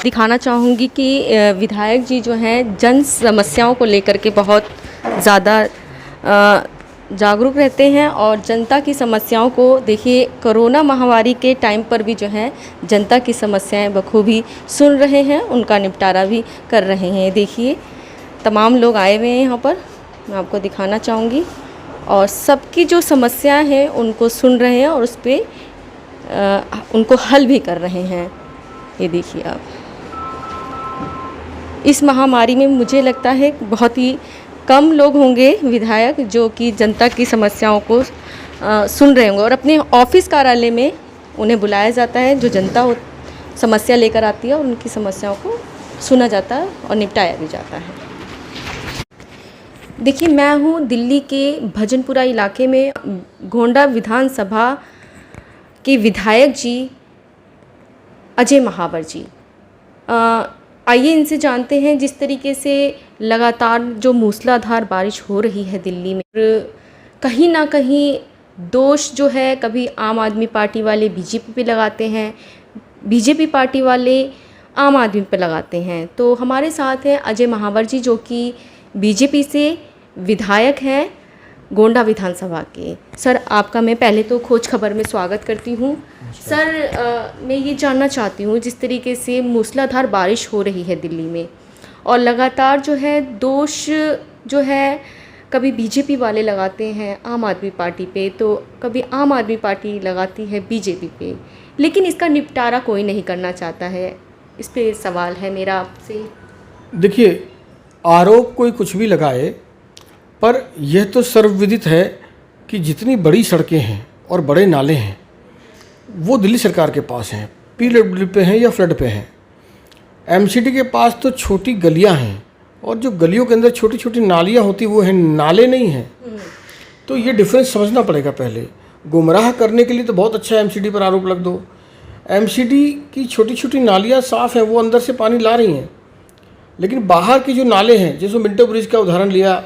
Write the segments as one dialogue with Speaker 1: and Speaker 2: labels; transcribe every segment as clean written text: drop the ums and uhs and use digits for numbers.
Speaker 1: दिखाना चाहूँगी कि विधायक जी जो हैं जन समस्याओं को लेकर के बहुत ज़्यादा जागरूक रहते हैं और जनता की समस्याओं को देखिए कोरोना महामारी के टाइम पर भी जो है जनता की समस्याएं बखूबी सुन रहे हैं, उनका निपटारा भी कर रहे हैं। देखिए तमाम लोग आए हुए हैं यहाँ पर, मैं आपको दिखाना चाहूँगी और सबकी जो समस्याएं हैं उनको सुन रहे हैं और उस पर उनको हल भी कर रहे हैं। ये देखिए आप, इस महामारी में मुझे लगता है बहुत ही कम लोग होंगे विधायक जो कि जनता की समस्याओं को सुन रहे होंगे और अपने ऑफिस कार्यालय में उन्हें बुलाया जाता है, जो जनता समस्या लेकर आती है और उनकी समस्याओं को सुना जाता है और निपटाया भी जाता है। देखिए मैं हूँ दिल्ली के भजनपुरा इलाके में, गोंडा विधानसभा के विधायक जी अजय महावर जी। आइए इनसे जानते हैं जिस तरीके से लगातार जो मूसलाधार बारिश हो रही है दिल्ली में, कहीं ना कहीं दोष जो है कभी आम आदमी पार्टी वाले बीजेपी पे लगाते हैं, बीजेपी पार्टी वाले आम आदमी पे लगाते हैं। तो हमारे साथ हैं अजय महावर जी जो कि बीजेपी से विधायक हैं गोंडा विधानसभा के। सर आपका मैं पहले तो खोज खबर में स्वागत करती हूँ। सर मैं ये जानना चाहती हूँ जिस तरीके से मूसलाधार बारिश हो रही है दिल्ली में और लगातार जो है दोष जो है कभी बीजेपी वाले लगाते हैं आम आदमी पार्टी पे, तो कभी आम आदमी पार्टी लगाती है बीजेपी पे, लेकिन इसका निपटारा कोई नहीं करना चाहता है। इस पे सवाल है मेरा आपसे।
Speaker 2: देखिए, आरोप कोई कुछ भी लगाए, पर यह तो सर्वविदित है कि जितनी बड़ी सड़कें हैं और बड़े नाले हैं वो दिल्ली सरकार के पास हैं, पीडब्ल्यूडी पे हैं या फ्लड पे हैं। एमसीडी के पास तो छोटी गलियां हैं और जो गलियों के अंदर छोटी छोटी नालियां होती वो हैं, नाले नहीं हैं। तो ये डिफरेंस समझना पड़ेगा पहले। गुमराह करने के लिए तो बहुत अच्छा है एमसीडी पर आरोप लग दो। एमसीडी की छोटी छोटी नालियाँ साफ़ हैं, वो अंदर से पानी ला रही हैं, लेकिन बाहर के जो नाले हैं, जैसे मिंटो ब्रिज का उदाहरण लिया,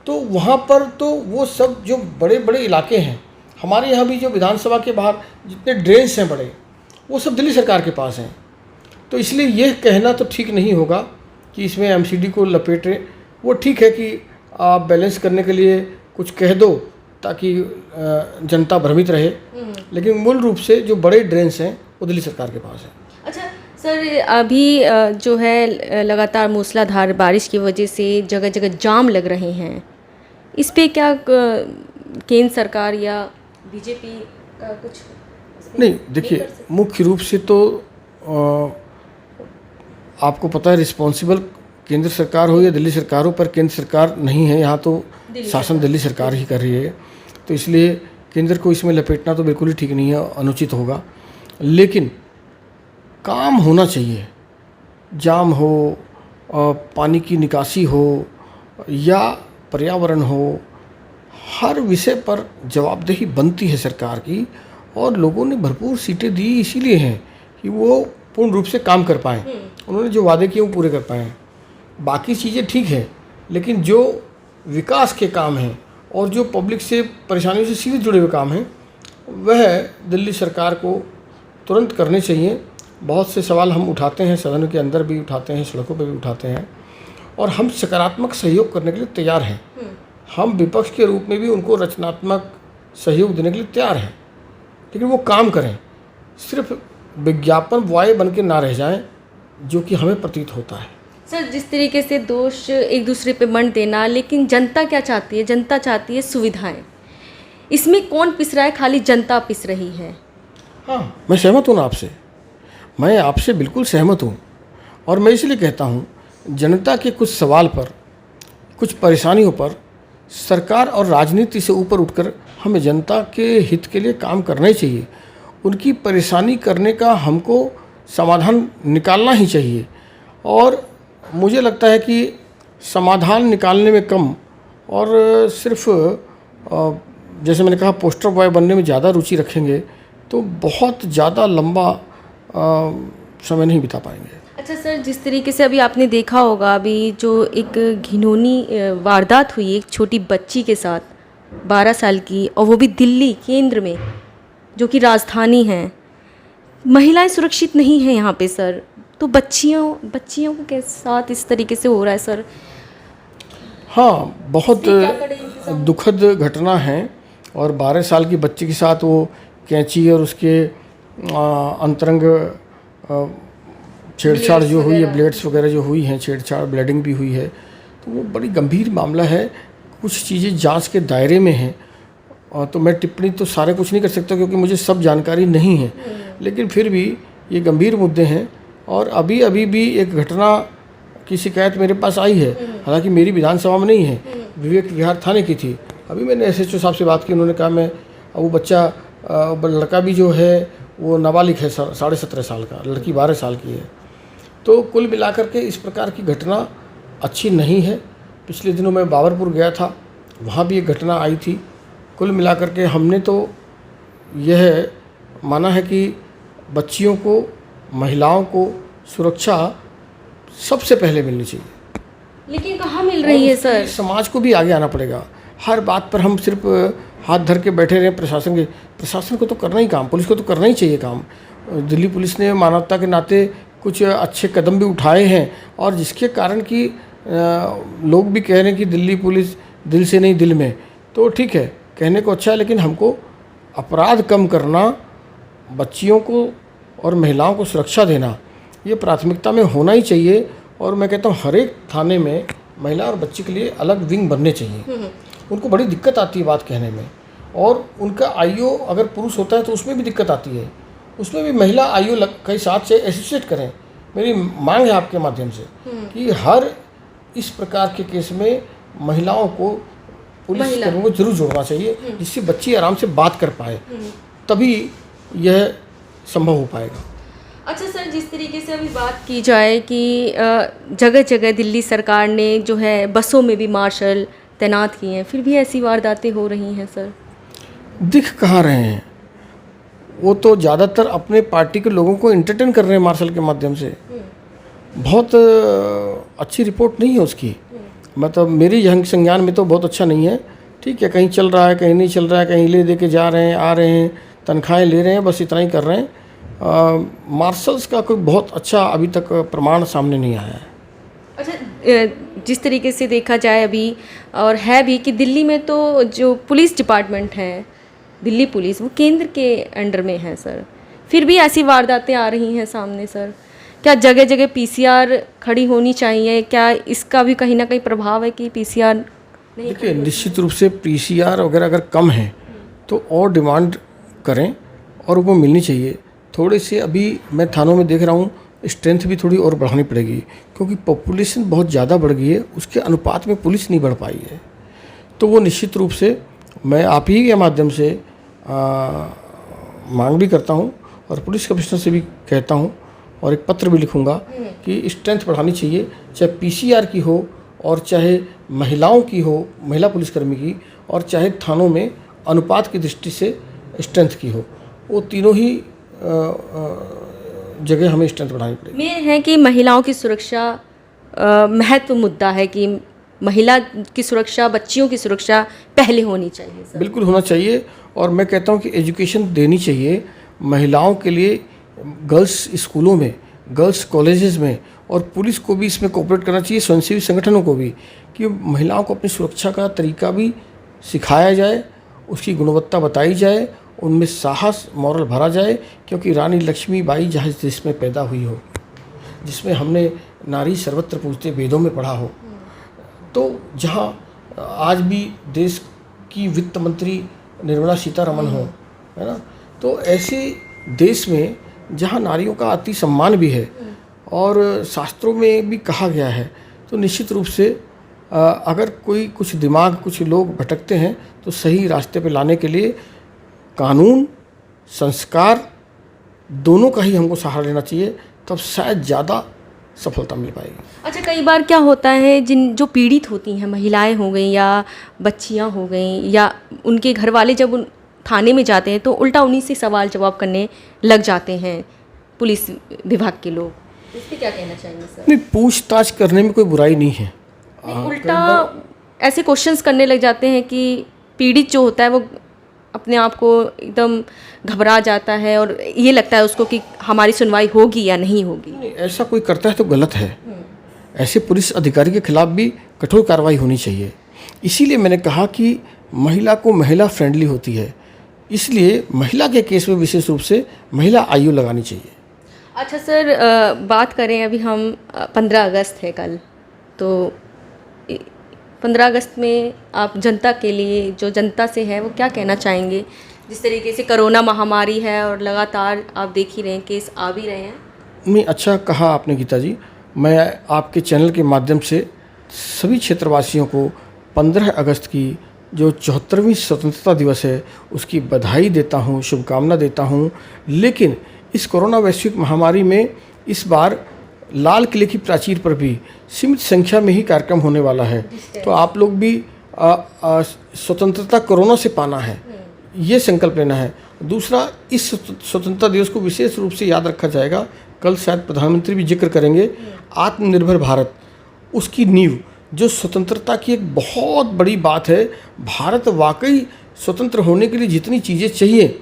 Speaker 2: तो वहाँ पर तो वो सब जो बड़े बड़े इलाके हैं, हमारे यहाँ भी जो विधानसभा के बाहर जितने ड्रेन्स हैं बड़े, वो सब दिल्ली सरकार के पास हैं। तो इसलिए यह कहना तो ठीक नहीं होगा कि इसमें एमसीडी को लपेटें। वो ठीक है कि आप बैलेंस करने के लिए कुछ कह दो ताकि जनता भ्रमित रहे, लेकिन मूल रूप से जो बड़े ड्रेन्स हैं वो दिल्ली सरकार के पास हैं।
Speaker 1: अच्छा सर, अभी जो है लगातार मूसलाधार बारिश की वजह से जगह जगह जाम लग रहे हैं, इस पे क्या केंद्र सरकार या बीजेपी का कुछ
Speaker 2: नहीं? देखिए, मुख्य रूप से तो आपको पता है रिस्पॉन्सिबल केंद्र सरकार हो या दिल्ली सरकार हो, पर केंद्र सरकार नहीं है यहाँ, तो शासन दिल्ली सरकार ही कर रही है। तो इसलिए केंद्र को इसमें लपेटना तो बिल्कुल ही ठीक नहीं है, अनुचित होगा। लेकिन काम होना चाहिए, जाम हो, पानी की निकासी हो या पर्यावरण हो, हर विषय पर जवाबदेही बनती है सरकार की। और लोगों ने भरपूर सीटें दी इसीलिए हैं कि वो पूर्ण रूप से काम कर पाएँ, उन्होंने जो वादे किए वो पूरे कर पाएँ। बाकी चीज़ें ठीक है, लेकिन जो विकास के काम हैं और जो पब्लिक से परेशानियों से सीधे जुड़े हुए काम हैं, वह दिल्ली सरकार को तुरंत करने चाहिए। बहुत से सवाल हम उठाते हैं, सदन के अंदर भी उठाते हैं, सड़कों पर भी उठाते हैं, और हम सकारात्मक सहयोग करने के लिए तैयार हैं। हम विपक्ष के रूप में भी उनको रचनात्मक सहयोग देने के लिए तैयार हैं, लेकिन वो काम करें, सिर्फ विज्ञापन बॉय बन के ना रह जाएं, जो कि हमें प्रतीत होता है।
Speaker 1: सर जिस तरीके से दोष एक दूसरे पे मंड देना, लेकिन जनता क्या चाहती है? जनता चाहती है सुविधाएं। इसमें कौन पिस रहा है? खाली जनता पिस रही है।
Speaker 2: हाँ, मैं सहमत हूँ ना आपसे, मैं आपसे बिल्कुल सहमत हूँ। और मैं इसलिए कहता हूँ, जनता के कुछ सवाल पर, कुछ परेशानियों पर सरकार और राजनीति से ऊपर उठकर हमें जनता के हित के लिए काम करना ही चाहिए। उनकी परेशानी करने का हमको समाधान निकालना ही चाहिए। और मुझे लगता है कि समाधान निकालने में कम और सिर्फ जैसे मैंने कहा पोस्टर बॉय बनने में ज़्यादा रुचि रखेंगे तो बहुत ज़्यादा लंबा समय नहीं बिता पाएंगे।
Speaker 1: अच्छा सर, जिस तरीके से अभी आपने देखा होगा, अभी जो एक घिनौनी वारदात हुई एक छोटी बच्ची के साथ 12 साल की, और वो भी दिल्ली केंद्र में जो कि राजधानी है। महिलाएं सुरक्षित नहीं हैं यहाँ पे सर। तो बच्चियों के साथ इस तरीके से हो रहा है सर।
Speaker 2: हाँ, बहुत
Speaker 1: क्या करें इंतजाम?
Speaker 2: दुखद घटना है। और 12 साल की बच्ची के साथ वो कैंची और उसके अंतरंग छेड़छाड़ जो हुई है, ब्लेड्स वगैरह जो हुई हैं, छेड़छाड़, ब्लीडिंग भी हुई है, तो वो बड़ी गंभीर मामला है। कुछ चीज़ें जांच के दायरे में हैं, और तो मैं टिप्पणी तो सारे कुछ नहीं कर सकता क्योंकि मुझे सब जानकारी नहीं है, लेकिन फिर भी ये गंभीर मुद्दे हैं। और अभी भी एक घटना की शिकायत मेरे पास आई है, हालांकि मेरी विधानसभा में नहीं है, विवेक विहार थाने की थी। अभी मैंने एसएचओ साहब से बात की, उन्होंने कहा मैं वो बच्चा लड़का भी जो है वो नाबालिग है, 17.5 साल का, लड़की 12 साल की है। तो कुल मिलाकर के इस प्रकार की घटना अच्छी नहीं है। पिछले दिनों मैं बाबरपुर गया था, वहाँ भी एक घटना आई थी। कुल मिलाकर के हमने तो यह माना है कि बच्चियों को, महिलाओं को सुरक्षा सबसे पहले मिलनी चाहिए।
Speaker 1: लेकिन कहाँ मिल रही है सर?
Speaker 2: समाज को भी आगे आना पड़ेगा। हर बात पर हम सिर्फ हाथ धर के बैठे रहें प्रशासन को तो करना ही काम, पुलिस को तो करना ही चाहिए काम। दिल्ली पुलिस ने मानवता के नाते कुछ अच्छे कदम भी उठाए हैं, और जिसके कारण कि लोग भी कह रहे हैं कि दिल्ली पुलिस दिल से नहीं दिल में, तो ठीक है, कहने को अच्छा है, लेकिन हमको अपराध कम करना, बच्चियों को और महिलाओं को सुरक्षा देना, ये प्राथमिकता में होना ही चाहिए। और मैं कहता हूँ हर एक थाने में महिला और बच्ची के लिए अलग विंग बनने चाहिए। उनको बड़ी दिक्कत आती है बात कहने में, और उनका आईओ अगर पुरुष होता है तो उसमें भी दिक्कत आती है, उसमें भी महिला आईओ के साथ से एसोसिएट करें। मेरी मांग है आपके माध्यम से कि हर इस प्रकार के केस में महिलाओं को पुलिस कर्मियों को जरूर जोड़ना चाहिए, जिससे बच्ची आराम से बात कर पाए, तभी यह संभव हो पाएगा।
Speaker 1: अच्छा सर, जिस तरीके से अभी बात की जाए कि जगह जगह दिल्ली सरकार ने जो है बसों में भी मार्शल तैनात किए हैं, फिर भी ऐसी वारदातें हो रही हैं सर।
Speaker 2: दिख कहाँ रहे हैं? वो तो ज़्यादातर अपने पार्टी के लोगों को एंटरटेन कर रहे हैं मार्शल के माध्यम से। बहुत अच्छी रिपोर्ट नहीं है उसकी, मतलब मेरी संज्ञान में तो बहुत अच्छा नहीं है। ठीक है, कहीं चल रहा है, कहीं नहीं चल रहा है, कहीं ले दे के जा रहे हैं, आ रहे हैं, तनख्वाहें ले रहे हैं, बस इतना ही कर रहे हैं। मार्शल्स का कोई बहुत अच्छा अभी तक प्रमाण सामने नहीं आया है।
Speaker 1: अच्छा, जिस तरीके से देखा जाए अभी और है भी कि दिल्ली में तो जो पुलिस डिपार्टमेंट है, दिल्ली पुलिस, वो केंद्र के अंडर में है सर, फिर भी ऐसी वारदातें आ रही हैं सामने सर। क्या जगह जगह पीसीआर खड़ी होनी चाहिए? क्या इसका भी कहीं ना कहीं प्रभाव है कि पीसीआर नहीं?
Speaker 2: देखिए, निश्चित रूप से पीसीआर वगैरह अगर कम है तो और डिमांड करें, और वो मिलनी चाहिए। थोड़े से अभी मैं थानों में देख रहा हूँ, स्ट्रेंथ भी थोड़ी और बढ़ानी पड़ेगी, क्योंकि पॉपुलेशन बहुत ज़्यादा बढ़ गई है, उसके अनुपात में पुलिस नहीं बढ़ पाई है। तो वो निश्चित रूप से मैं आप ही के माध्यम से मांग भी करता हूँ, और पुलिस कमिश्नर से भी कहता हूँ, और एक पत्र भी लिखूँगा कि स्ट्रेंथ बढ़ानी चाहिए, चाहे पीसीआर की हो और चाहे महिलाओं की हो, महिला पुलिसकर्मी की, और चाहे थानों में अनुपात की दृष्टि से स्ट्रेंथ की हो। वो तीनों ही जगह हमें स्ट्रेंथ बढ़ानी पड़ेगी।
Speaker 1: मेन है कि महिलाओं की सुरक्षा महत्व मुद्दा है कि महिला की सुरक्षा, बच्चियों की सुरक्षा पहले होनी चाहिए सर।
Speaker 2: बिल्कुल होना चाहिए, और मैं कहता हूँ कि एजुकेशन देनी चाहिए महिलाओं के लिए, गर्ल्स स्कूलों में, गर्ल्स कॉलेजेस में, और पुलिस को भी इसमें कोऑपरेट करना चाहिए, स्वयंसेवी संगठनों को भी, कि महिलाओं को अपनी सुरक्षा का तरीका भी सिखाया जाए, उसकी गुणवत्ता बताई जाए, उनमें साहस, मॉरल भरा जाए। क्योंकि रानी लक्ष्मीबाई जहाँ देश में पैदा हुई हो, जिसमें हमने नारी सर्वत्र पूजते वेदों में पढ़ा हो, तो जहाँ आज भी देश की वित्त मंत्री निर्मला सीतारमण हो, है ना, तो ऐसे देश में जहाँ नारियों का अति सम्मान भी है और शास्त्रों में भी कहा गया है, तो निश्चित रूप से अगर कुछ दिमाग, कुछ लोग भटकते हैं, तो सही रास्ते पे लाने के लिए कानून, संस्कार दोनों का ही हमको सहारा लेना चाहिए, तब शायद ज़्यादा सफलता मिल पाएगी।
Speaker 1: अच्छा, कई बार क्या होता है, जो पीड़ित होती हैं, महिलाएं हो गई या बच्चियां हो गई या उनके घर वाले, जब उन थाने में जाते हैं तो उल्टा उन्हीं से सवाल जवाब करने लग जाते हैं पुलिस विभाग के लोग। इस पर क्या कहना चाहेंगे सर?
Speaker 2: नहीं, पूछताछ करने में कोई बुराई नहीं है।
Speaker 1: उल्टा ऐसे क्वेश्चंस करने लग जाते हैं कि पीड़ित जो होता है वो अपने आप को एकदम घबरा जाता है और ये लगता है उसको कि हमारी सुनवाई होगी या नहीं होगी।
Speaker 2: नहीं, ऐसा कोई करता है तो गलत है। ऐसे पुलिस अधिकारी के खिलाफ भी कठोर कार्रवाई होनी चाहिए। इसीलिए मैंने कहा कि महिला को महिला फ्रेंडली होती है, इसलिए महिला के केस में विशेष रूप से महिला आयु लगानी चाहिए।
Speaker 1: अच्छा सर, बात करें अभी हम 15 अगस्त है कल, तो 15 अगस्त में आप जनता के लिए, जो जनता से है, वो क्या कहना चाहेंगे? जिस तरीके से कोरोना महामारी है और लगातार आप देख ही रहे हैं केस आ भी रहे हैं।
Speaker 2: नहीं, अच्छा कहा आपने गीता जी। मैं आपके चैनल के माध्यम से सभी क्षेत्रवासियों को 15 अगस्त की जो 74वीं स्वतंत्रता दिवस है उसकी बधाई देता हूँ, शुभकामना देता हूँ। लेकिन इस कोरोना वैश्विक महामारी में इस बार लाल किले की प्राचीर पर भी सीमित संख्या में ही कार्यक्रम होने वाला है, तो आप लोग भी स्वतंत्रता कोरोना से पाना है, ये संकल्प लेना है। दूसरा, इस स्वतंत्रता दिवस को विशेष रूप से याद रखा जाएगा, कल शायद प्रधानमंत्री भी जिक्र करेंगे, आत्मनिर्भर भारत, उसकी नींव, जो स्वतंत्रता की एक बहुत बड़ी बात है। भारत वाकई स्वतंत्र होने के लिए जितनी चीज़ें चाहिए,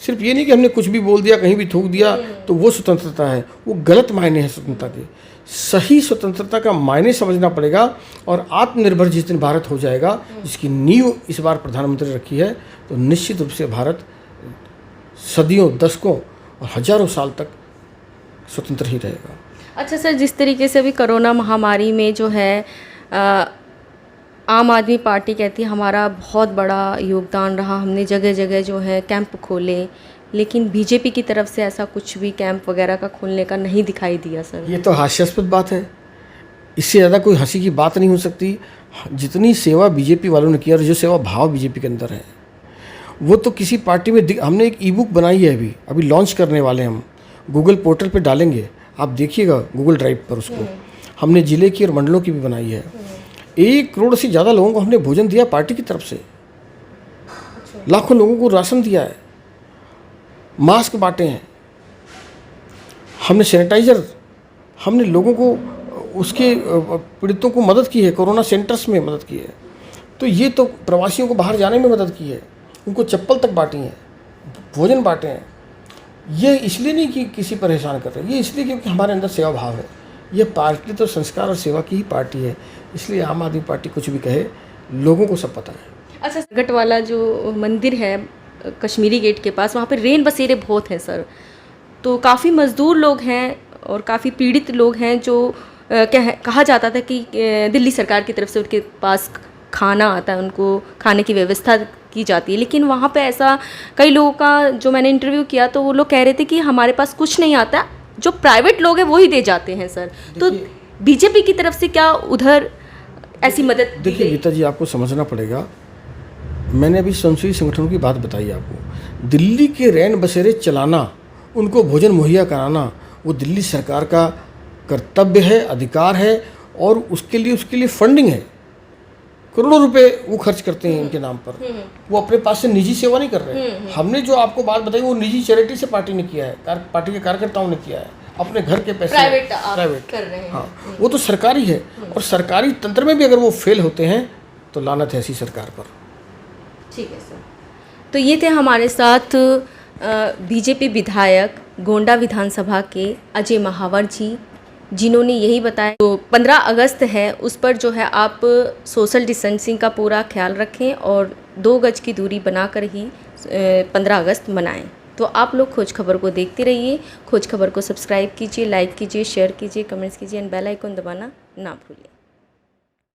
Speaker 2: सिर्फ ये नहीं कि हमने कुछ भी बोल दिया, कहीं भी थूक दिया तो वो स्वतंत्रता है, वो गलत मायने हैं स्वतंत्रता के। सही स्वतंत्रता का मायने समझना पड़ेगा और आत्मनिर्भर जिस दिन भारत हो जाएगा, जिसकी नींव इस बार प्रधानमंत्री रखी है, तो निश्चित रूप से भारत सदियों, दशकों और हजारों साल तक स्वतंत्र ही रहेगा।
Speaker 1: अच्छा सर, जिस तरीके से अभी कोरोना महामारी में जो है आम आदमी पार्टी कहती है हमारा बहुत बड़ा योगदान रहा, हमने जगह जगह जो है कैंप खोले, लेकिन बीजेपी की तरफ से ऐसा कुछ भी कैंप वगैरह का खोलने का नहीं दिखाई दिया सर।
Speaker 2: ये तो हास्यास्पद बात है, इससे ज़्यादा कोई हंसी की बात नहीं हो सकती। जितनी सेवा बीजेपी वालों ने की और जो सेवा भाव बीजेपी के अंदर है, वो तो किसी पार्टी में हमने एक ई बुक बनाई है, अभी लॉन्च करने वाले हैं हम, गूगल पोर्टल पे डालेंगे, आप देखिएगा गूगल ड्राइव पर उसको। हमने ज़िले की और मंडलों की भी बनाई है। 1 करोड़ से ज़्यादा लोगों को हमने भोजन दिया पार्टी की तरफ से, लाखों लोगों को राशन दिया है, मास्क बांटे हैं, हमने सैनिटाइज़र, हमने लोगों को उसके पीड़ितों को मदद की है, कोरोना सेंटर्स में मदद की है। तो ये तो प्रवासियों को बाहर जाने में मदद की है, उनको चप्पल तक बांटी है, भोजन बांटे हैं। ये इसलिए नहीं कि किसी परेशान कर रहे हैं, ये इसलिए क्योंकि हमारे अंदर सेवा भाव है। ये पार्टी तो संस्कार और सेवा की ही पार्टी है, इसलिए आम आदमी पार्टी कुछ भी कहे, लोगों को सब पता है।
Speaker 1: अच्छा, गट वाला जो मंदिर है कश्मीरी गेट के पास, वहाँ पे रेन बसेरे बहुत हैं सर, तो काफ़ी मज़दूर लोग हैं और काफ़ी पीड़ित लोग हैं जो कहा जाता था कि दिल्ली सरकार की तरफ से उनके पास खाना आता है, उनको खाने की व्यवस्था की जाती है, लेकिन वहाँ पे ऐसा कई लोगों का जो मैंने इंटरव्यू किया तो वो लोग कह रहे थे कि हमारे पास कुछ नहीं आता, जो प्राइवेट लोग हैं वो ही दे जाते हैं सर। तो बीजेपी की तरफ से क्या उधर ऐसी मदद?
Speaker 2: देखिए गीता जी, आपको समझना पड़ेगा, मैंने अभी स्वयंसेवी संगठनों की बात बताई आपको। दिल्ली के रैन बसेरे चलाना, उनको भोजन मुहैया कराना, वो दिल्ली सरकार का कर्तव्य है, अधिकार है, और उसके लिए फंडिंग है। करोड़ों रुपए वो खर्च करते हैं इनके नाम पर, वो अपने पास से निजी सेवा नहीं कर रहे हैं। हमने जो आपको बात बताई वो निजी चैरिटी से पार्टी ने किया है, पार्टी के कार्यकर्ताओं ने किया है, अपने घर के पैसे प्राइवेट
Speaker 1: कर रहे हैं।
Speaker 2: हाँ, वो तो सरकारी है, और सरकारी तंत्र में भी अगर वो फेल होते हैं तो लानत है ऐसी सरकार पर।
Speaker 1: ठीक है सर, तो ये थे हमारे साथ बीजेपी विधायक गोंडा विधानसभा के अजय महावर जी, जिन्होंने यही बताया। तो 15 अगस्त है, उस पर जो है आप सोशल डिस्टेंसिंग का पूरा ख्याल रखें और 2 गज की दूरी बनाकर ही 15 अगस्त मनाएं। तो आप लोग खोज खबर को देखते रहिए, खोज खबर को सब्सक्राइब कीजिए, लाइक कीजिए, शेयर कीजिए, कमेंट्स कीजिए एंड बेल आइकन दबाना ना भूलिए।